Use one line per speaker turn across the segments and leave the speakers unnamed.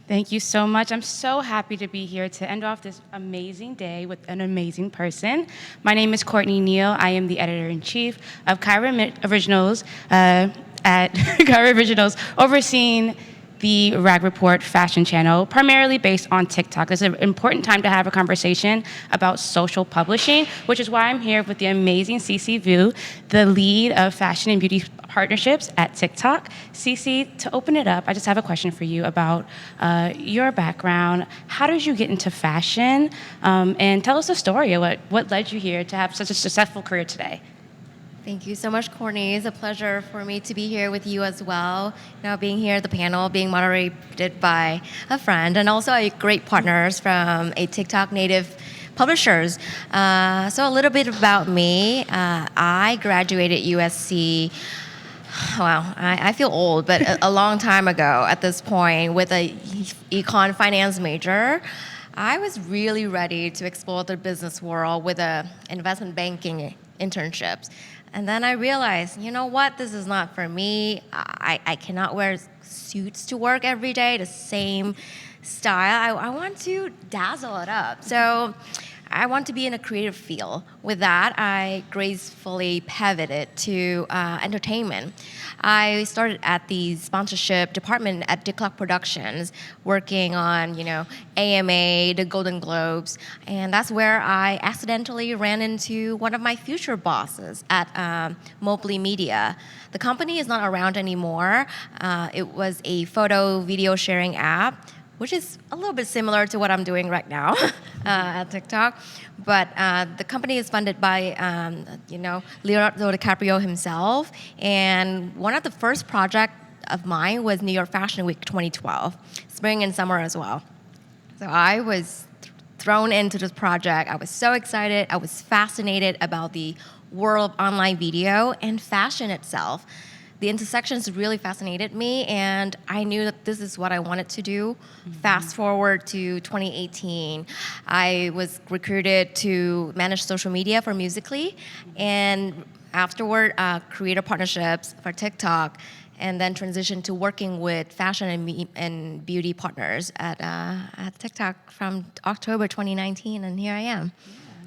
Thank you so much. I'm so happy to be here to end off this amazing day with an amazing person. My name is Courtney Neal. I am the editor-in-chief of Kyra Originals at Kyra Originals, overseeing the Rag Report fashion channel, primarily based on TikTok. This is an important time to have a conversation about social publishing, which is why I'm here with the amazing CeCe Vu, the lead of fashion and beauty partnerships at TikTok. CeCe, to open it up, I just have a question for you about your background. How did you get into fashion? And tell us a story of what led you here to have such a successful career today.
Thank you so much, Courtney. It's a pleasure for me to be here with you as well. Now, being here at the panel, being moderated by a friend, and also a great partners from a TikTok native publishers. So a little bit about me. I graduated USC. Wow, I feel old, but a long time ago at this point with a econ finance major. I was really ready to explore the business world with investment banking internships. And then I realized, you know what, this is not for me. I cannot wear suits to work every day, the same style. I want to dazzle it up. So I want to be in a creative field. With that, I gracefully pivoted to entertainment. I started at the sponsorship department at Dick Clark Productions, working on, AMA, the Golden Globes, and that's where I accidentally ran into one of my future bosses at Mobley Media. The company is not around anymore. It was a photo video sharing app, which is a little bit similar to what I'm doing right now at TikTok. But the company is funded by, Leonardo DiCaprio himself. And one of the first projects of mine was New York Fashion Week 2012, spring and summer as well. So I was thrown into this project. I was so excited. I was fascinated about the world of online video and fashion itself. The intersections really fascinated me, and I knew that this is what I wanted to do. Mm-hmm. Fast forward to 2018, I was recruited to manage social media for Musical.ly, and afterward, creator partnerships for TikTok, and then transitioned to working with fashion and beauty partners at TikTok from October 2019, and here I am.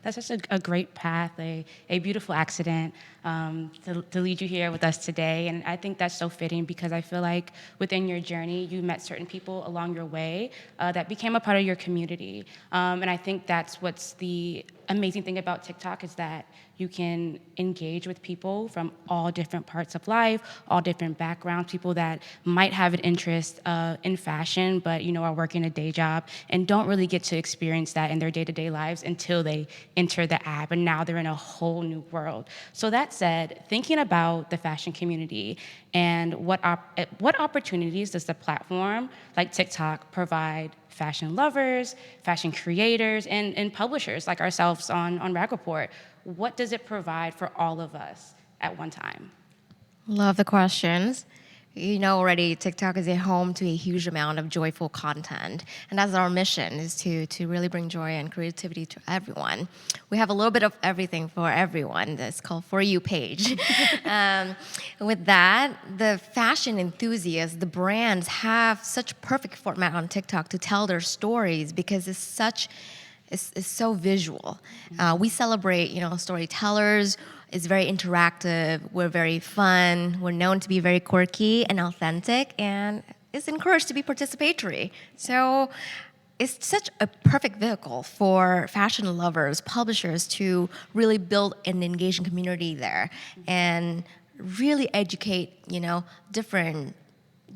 That's just a great path, a beautiful accident to lead you here with us today. And I think that's so fitting because I feel like within your journey, you met certain people along your way that became a part of your community. And I think that's what's the amazing thing about TikTok is that you can engage with people from all different parts of life, all different backgrounds, people that might have an interest in fashion, but are working a day job and don't really get to experience that in their day-to-day lives until they enter the app, and now they're in a whole new world. So that said, thinking about the fashion community and what opportunities does the platform like TikTok provide fashion lovers, fashion creators, and publishers like ourselves on Rag Report? What does it provide for all of us at one time?
Love the questions. You know already, TikTok is a home to a huge amount of joyful content. And that's our mission, is to really bring joy and creativity to everyone. We have a little bit of everything for everyone. That's called For You page. With that, the fashion enthusiasts, the brands have such perfect format on TikTok to tell their stories because it's so visual. We celebrate, storytellers. It's very interactive. We're very fun. We're known to be very quirky and authentic, and it's encouraged to be participatory. So it's such a perfect vehicle for fashion lovers, publishers to really build an engaging community there and really educate, different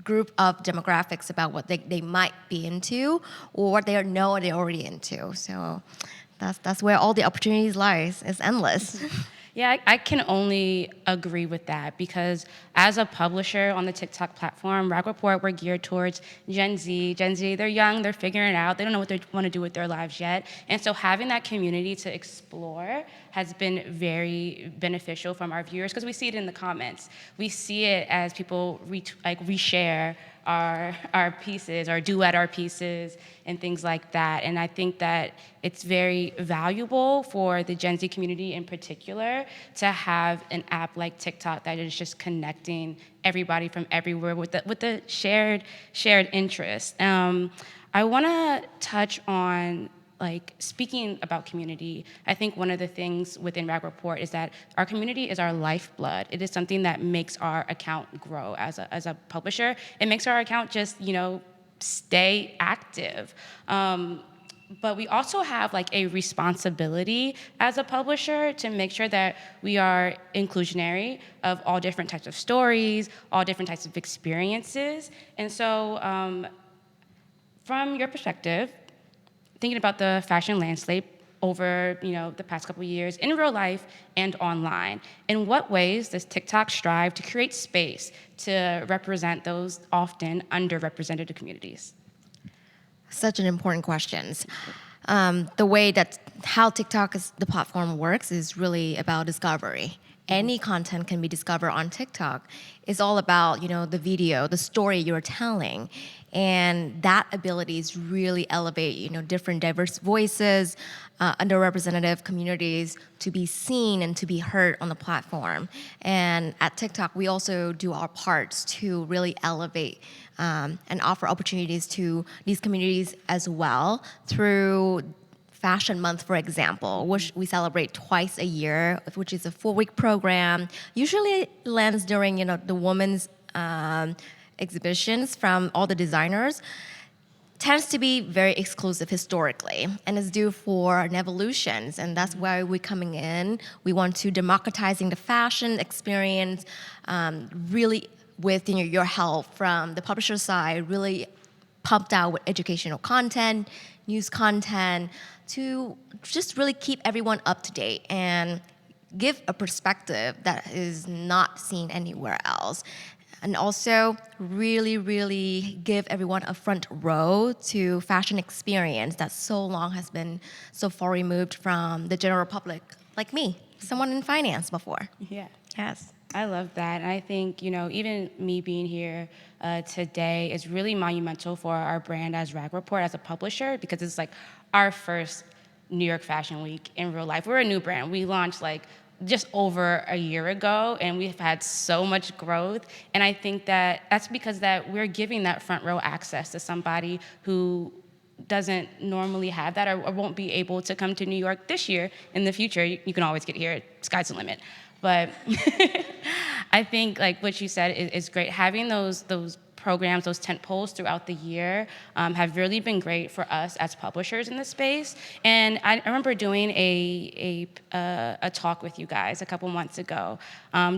group of demographics about what they might be into or what they're already into. So that's where all the opportunities lies. It's endless.
Yeah, I can only agree with that because as a publisher on the TikTok platform, Rag Report, we're geared towards Gen Z. Gen Z, they're young, they're figuring it out, they don't know what they want to do with their lives yet. And so having that community to explore has been very beneficial from our viewers because we see it in the comments. We see it as people reshare our pieces or duet our pieces and things like that. And I think that it's very valuable for the Gen Z community in particular to have an app like TikTok that is just connecting everybody from everywhere with the shared interest. I want to touch on, like, speaking about community. I think one of the things within Rag Report is that our community is our lifeblood. It is something that makes our account grow as a publisher. It makes our account just, stay active. But we also have like a responsibility as a publisher to make sure that we are inclusionary of all different types of stories, all different types of experiences. And so from your perspective, thinking about the fashion landscape over the past couple of years in real life and online, in what ways does TikTok strive to create space to represent those often underrepresented communities?
Such an important question. The way that how TikTok is the platform works is really about discovery. Any content can be discovered on TikTok. It's all about the video, the story you're telling, and that ability is really elevate different diverse voices, underrepresented communities to be seen and to be heard on the platform. And at TikTok, we also do our parts to really elevate and offer opportunities to these communities as well through Fashion Month, for example, which we celebrate twice a year, which is a 4-week program. Usually it lands during the women's exhibitions from all the designers. Tends to be very exclusive historically and is due for an evolution, and that's why we're coming in. We want to democratizing the fashion experience, really with your help from the publisher side, really pumped out with educational content, news content, to just really keep everyone up to date and give a perspective that is not seen anywhere else. And also really, really give everyone a front row to fashion experience that so long has been so far removed from the general public, like me, someone in finance before.
Yeah.
Yes.
I love that. And I think, even me being here today is really monumental for our brand as Rag Report, as a publisher, because it's like our first New York Fashion Week in real life. We're a new brand. We launched like just over a year ago, and we've had so much growth. And I think that that's because that we're giving that front row access to somebody who doesn't normally have that or won't be able to come to New York this year. In the future, you can always get here. Sky's the limit. But I think like what you said is great. Having those programs, those tent poles throughout the year have really been great for us as publishers in the space. And I remember doing a talk with you guys a couple months ago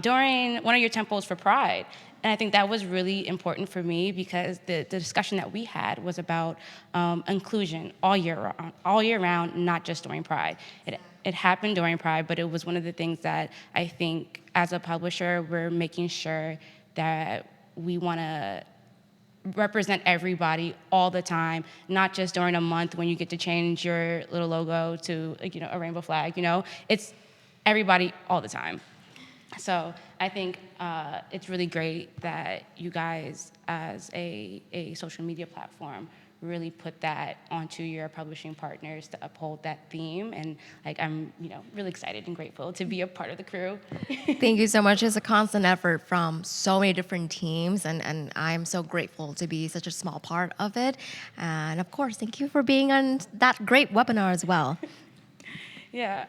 during one of your tent poles for Pride. And I think that was really important for me because the discussion that we had was about inclusion all year round, not just during Pride. It happened during Pride, but it was one of the things that I think as a publisher, we're making sure that we want to represent everybody all the time, not just during a month when you get to change your little logo to a rainbow flag. It's everybody all the time. So I think it's really great that you guys, as a social media platform, really put that onto your publishing partners to uphold that theme. And I'm really excited and grateful to be a part of the crew.
Thank you so much. It's a constant effort from so many different teams, and I'm so grateful to be such a small part of it. And of course, thank you for being on that great webinar as well.
Yeah.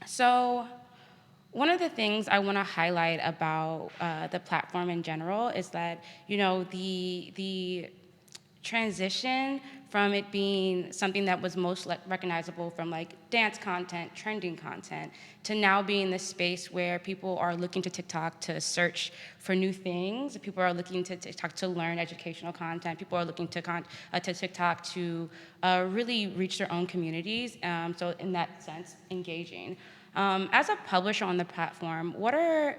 So one of the things I want to highlight about the platform in general is that the transition from it being something that was most recognizable from like dance content, trending content, to now being the space where people are looking to TikTok to search for new things. People are looking to TikTok to learn educational content. People are looking to TikTok to really reach their own communities. So in that sense, engaging. As a publisher on the platform, whether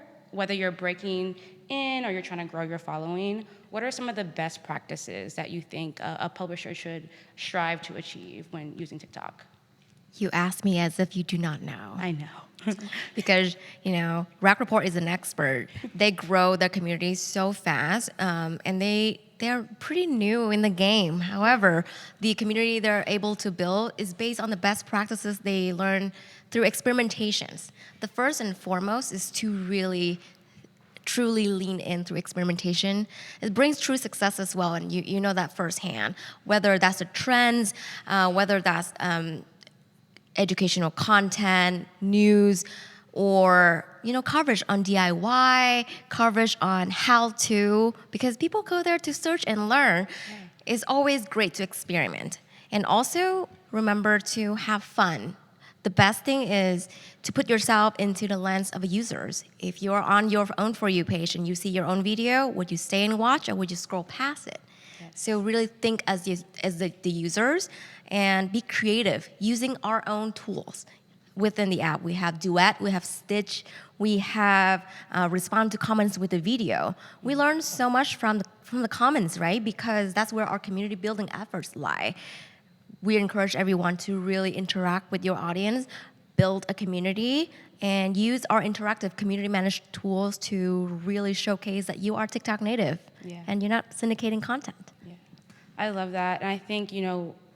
you're breaking in or you're trying to grow your following, what are some of the best practices that you think a publisher should strive to achieve when using TikTok?
You ask me as if you do not know.
I know.
Because Rack Report is an expert. They grow their community so fast, and they're pretty new in the game. However, the community they're able to build is based on the best practices they learn through experimentations. The first and foremost is to really truly lean in through experimentation. It brings true success as well, and you know that firsthand. Whether that's the trends, whether that's educational content, news, or coverage on DIY, coverage on how to, because people go there to search and learn. Yeah. It's always great to experiment. And also remember to have fun. The best thing is to put yourself into the lens of users. If you're on your own For You page and you see your own video, would you stay and watch or would you scroll past it? Yes. So really think as the users and be creative using our own tools within the app. We have Duet, we have Stitch, we have respond to comments with the video. We learn so much from the comments, right? Because that's where our community building efforts lie. We encourage everyone to really interact with your audience, build a community, and use our interactive community managed tools to really showcase that you are TikTok native and you're not syndicating content.
Yeah, I love that. And I think,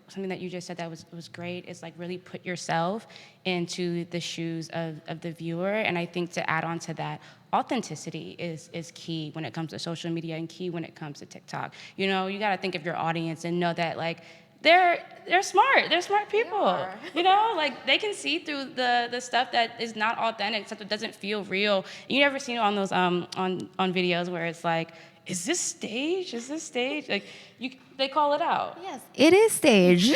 something that you just said that was great is like really put yourself into the shoes of the viewer. And I think to add on to that, authenticity is key when it comes to social media and key when it comes to TikTok. You got to think of your audience and know that like they're smart. They're smart people. Like they can see through the stuff that is not authentic, stuff that doesn't feel real. You never seen it on those on videos where it's like, is this stage? Is this stage? Like they call it out.
Yes, it is stage.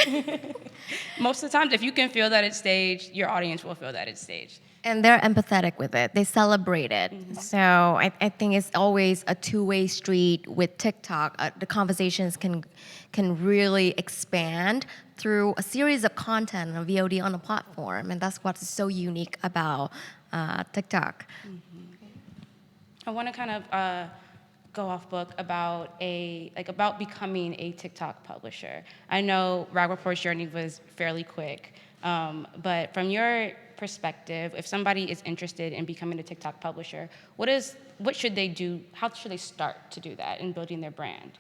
Most of the times, if you can feel that it's staged, your audience will feel that it's staged.
And they're empathetic with it. They celebrate it. Mm-hmm. So I think it's always a two-way street with TikTok. The conversations can really expand through a series of content and VOD on the platform, and that's what's so unique about TikTok.
Mm-hmm. I want to kind of go off book about becoming a TikTok publisher. I know Rag Report's journey was fairly quick, but from your perspective, if somebody is interested in becoming a TikTok publisher, what should they do? How should they start to do that in building their brand?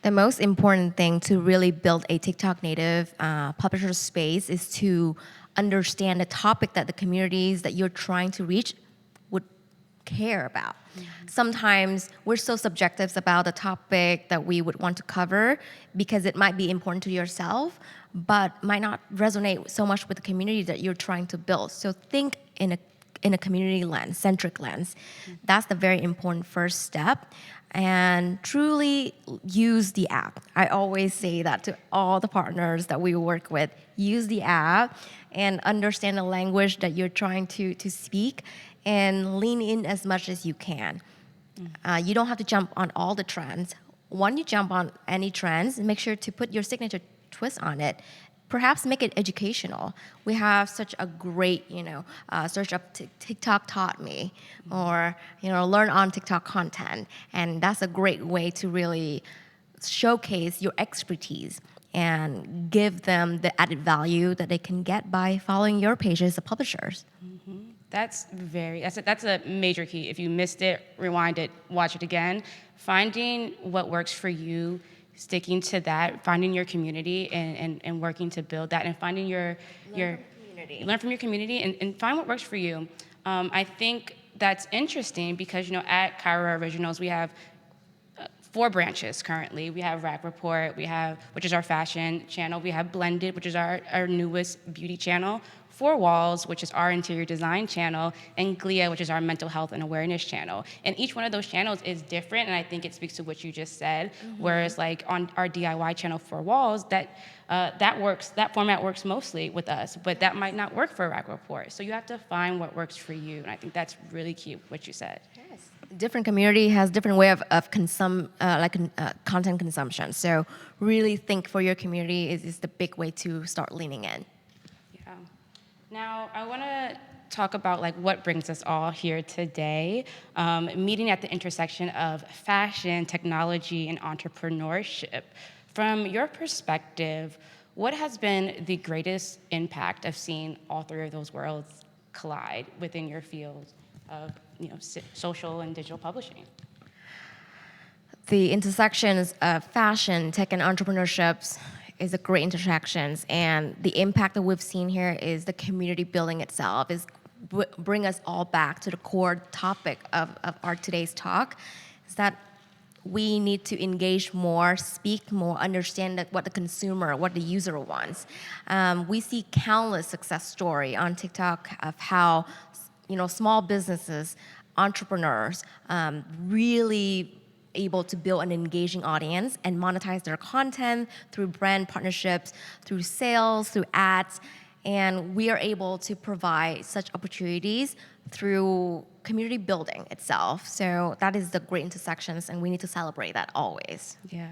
The most important thing to really build a TikTok native publisher space is to understand the topic that the communities that you're trying to reach would care about. Mm-hmm. Sometimes we're so subjective about the topic that we would want to cover because it might be important to yourself, but might not resonate so much with the community that you're trying to build. So think in a community lens, centric lens. Mm-hmm. That's the very important first step. And truly use the app. I always say that to all the partners that we work with. Use the app and understand the language that you're trying to speak and lean in as much as you can. You don't have to jump on all the trends. When you jump on any trends, make sure to put your signature twist on it. Perhaps make it educational. We have such a great, search up TikTok taught me, or learn on TikTok content, and that's a great way to really showcase your expertise and give them the added value that they can get by following your pages as publishers.
Mm-hmm. That's a major key. If you missed it, rewind it, watch it again. Finding what works for you, sticking to that, finding your community and working to build that, and finding learn from your community and find what works for you. I think that's interesting because at Cairo Originals we have 4 branches currently. We have Rag Report, which is our fashion channel. We have Blended, which is our newest beauty channel. 4 Walls, which is our interior design channel, and Glia, which is our mental health and awareness channel. And each one of those channels is different, and I think it speaks to what you just said. Mm-hmm. Whereas like on our DIY channel 4 Walls, that format works mostly with us, but that might not work for Rag Report. So you have to find what works for you, and I think that's really key, what you said.
Yes. Different community has different way of content consumption. So really think for your community is the big way to start leaning in.
Yeah. Now, I want to talk about what brings us all here today, meeting at the intersection of fashion, technology, and entrepreneurship. From your perspective, what has been the greatest impact of seeing all three of those worlds collide within your field of social and digital publishing?
The intersections of fashion, tech, and entrepreneurships is a great intersections, and the impact that we've seen here is the community building itself is bring us all back to the core topic of our today's talk, is that we need to engage more, speak more, understand what the consumer, what the user wants. We see countless success story on TikTok of how small businesses, entrepreneurs, really able to build an engaging audience and monetize their content through brand partnerships, through sales, through ads. And we are able to provide such opportunities through community building itself. So that is the great intersections, and we need to celebrate that always.
Yeah.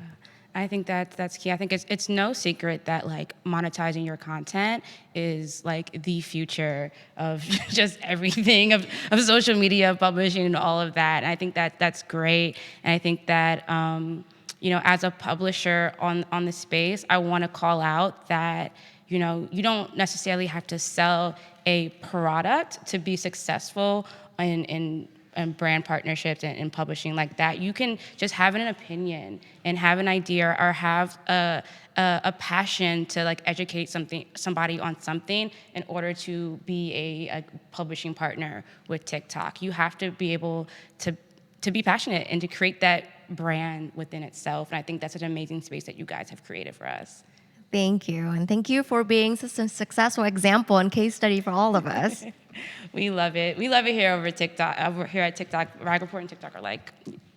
I think that's key. I think it's no secret that like monetizing your content is like the future of just everything of social media, publishing, and all of that. And I think that's great. And I think that as a publisher on the space, I want to call out that you don't necessarily have to sell a product to be successful in brand partnerships and in publishing like that. You can just have an opinion and have an idea or have a passion to like educate somebody on something in order to be a publishing partner with TikTok. You have to be able to be passionate and to create that brand within itself. And I think that's an amazing space that you guys have created for us.
Thank you. And thank you for being such a successful example and case study for all of us.
We love it. We love it here over TikTok. Over here at TikTok, Rag Report and TikTok are like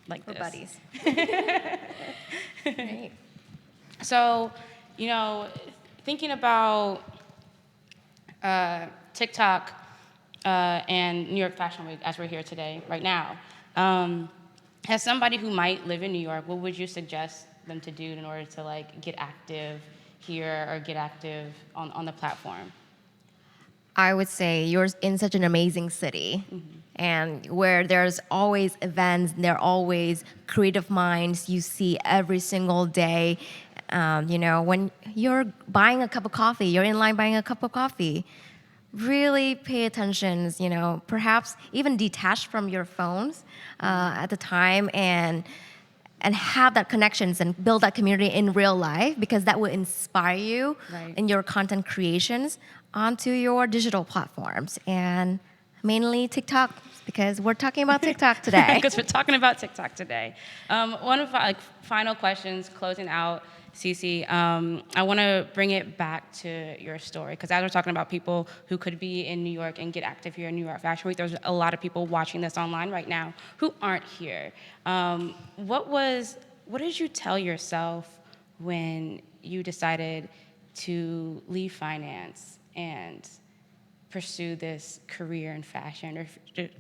We're
this.
buddies. Great.
So, thinking about TikTok and New York Fashion Week as we're here today, right now, as somebody who might live in New York, what would you suggest them to do in order to like get active here or get active on the platform?
I would say you're in such an amazing city, and where there's always events, there are always creative minds you see every single day. When you're buying a cup of coffee, you're in line buying a cup of coffee. Really pay attention, perhaps even detach from your phones at the time and have that connections and build that community in real life, because that will inspire you in your content creations onto your digital platforms, and mainly TikTok, because we're talking about TikTok today.
Because we're talking about TikTok today. One of our final questions, closing out, CeCe, I want to bring it back to your story, because as we're talking about people who could be in New York and get active here in New York Fashion Week, there's a lot of people watching this online right now who aren't here. What did you tell yourself when you decided to leave finance and pursue this career in fashion, or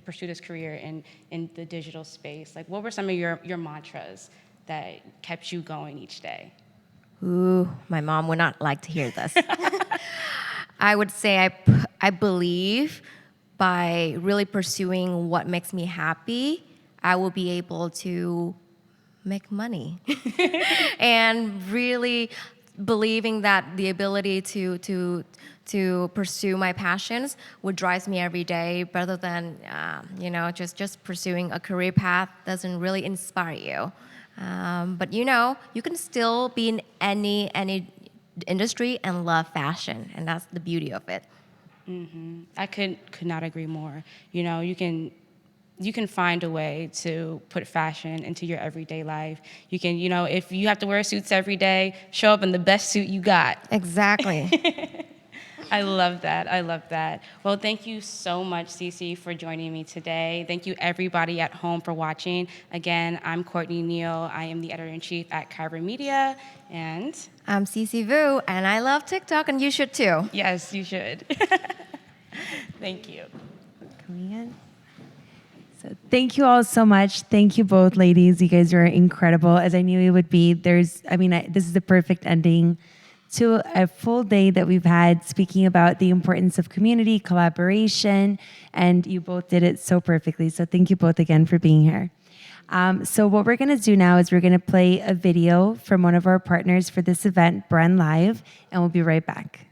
pursue this career in the digital space? Like, what were some of your mantras that kept you going each day?
Ooh, my mom would not like to hear this. I would say I believe by really pursuing what makes me happy, I will be able to make money. And really believing that the ability to pursue my passions would drive me every day, rather than just pursuing a career path doesn't really inspire you. But you can still be in any industry and love fashion, and that's the beauty of it.
Mm-hmm. I could not agree more. You can find a way to put fashion into your everyday life. You can, if you have to wear suits every day, show up in the best suit you got.
Exactly.
I love that. Well, thank you so much, CeCe, for joining me today. Thank you, everybody at home, for watching. Again, I'm Courtney Neal. I am the editor-in-chief at Kyber Media, and
I'm CeCe Vu, and I love TikTok, and you should too.
Yes, you should. Thank you.
Coming in. So thank you all so much. Thank you both, ladies. You guys are incredible, as I knew you would be. This is the perfect ending to a full day that we've had speaking about the importance of community, collaboration, and you both did it so perfectly. So thank you both again for being here. So what we're going to do now is we're going to play a video from one of our partners for this event, Bren Live, and we'll be right back.